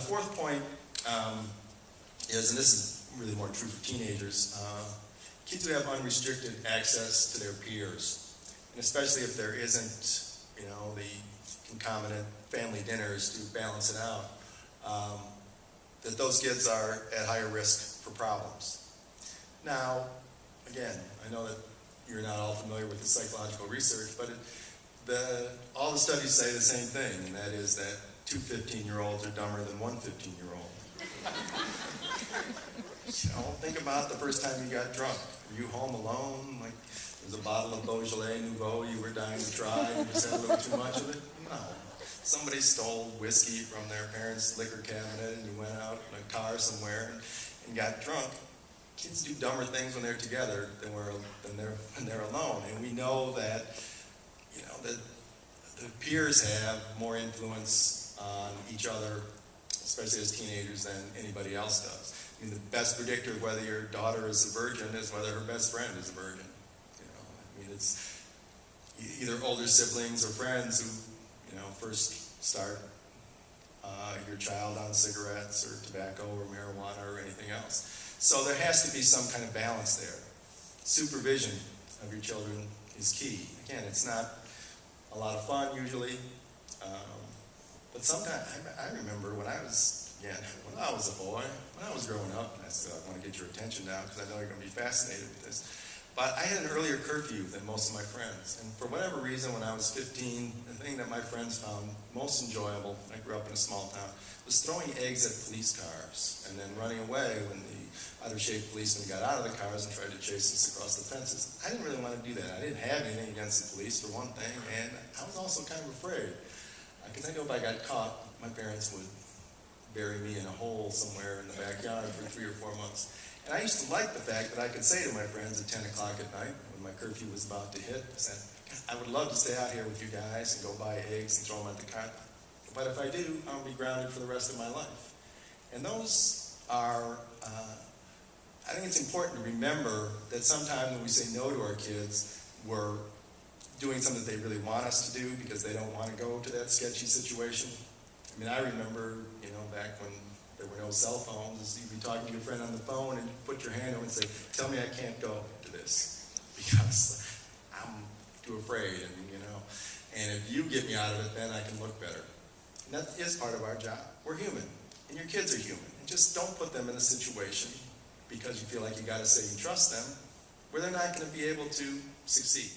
fourth point is, and this is really more true for teenagers, kids who have unrestricted access to their peers, and especially if there isn't, you know, the concomitant family dinners to balance it out, that those kids are at higher risk for problems. Now, again, I know that you're not all familiar with the psychological research, but all the studies say the same thing, and that is that 2 15-year-olds are dumber than 1 15-year-old. You know, think about the first time you got drunk. Were you home alone? Like, there's a bottle of Beaujolais Nouveau you were dying to try, and you just had a little too much of it? No. Somebody stole whiskey from their parents' liquor cabinet, and you went out in a car somewhere and got drunk. Kids do dumber things when they're together than when they're alone, and we know that, you know, that the peers have more influence on each other, especially as teenagers, than anybody else does. I mean, the best predictor of whether your daughter is a virgin is whether her best friend is a virgin. You know, I mean, it's either older siblings or friends who, you know, first start your child on cigarettes or tobacco or marijuana or anything else. So there has to be some kind of balance there. Supervision of your children is key. Again, it's not a lot of fun usually, but sometimes, I remember when I was a boy, when I was growing up, and I want to get your attention now because I know you're going to be fascinated with this, but I had an earlier curfew than most of my friends, and for whatever reason, when I was 15, the thing that my friends found most enjoyable, I grew up in a small town, was throwing eggs at police cars and then running away when the other-shaped policemen got out of the cars and tried to chase us across the fences. I didn't really want to do that. I didn't have anything against the police, for one thing, and I was also kind of afraid. Because I know if I got caught, my parents would bury me in a hole somewhere in the backyard for 3 or 4 months. And I used to like the fact that I could say to my friends at 10 o'clock at night, when my curfew was about to hit, I said, I would love to stay out here with you guys and go buy eggs and throw them at the car. But if I do, I'll be grounded for the rest of my life. And those are, I think it's important to remember that sometimes when we say no to our kids, we're doing something that they really want us to do because they don't want to go to that sketchy situation. I mean, I remember, you know, back when there were no cell phones, you'd be talking to your friend on the phone and you put your hand over and say, tell me I can't go to this because I'm too afraid, and, you know, and if you get me out of it, then I can look better. And that is part of our job. We're human, and your kids are human. And just don't put them in a situation because you feel like you got to say you trust them, where they're not going to be able to succeed.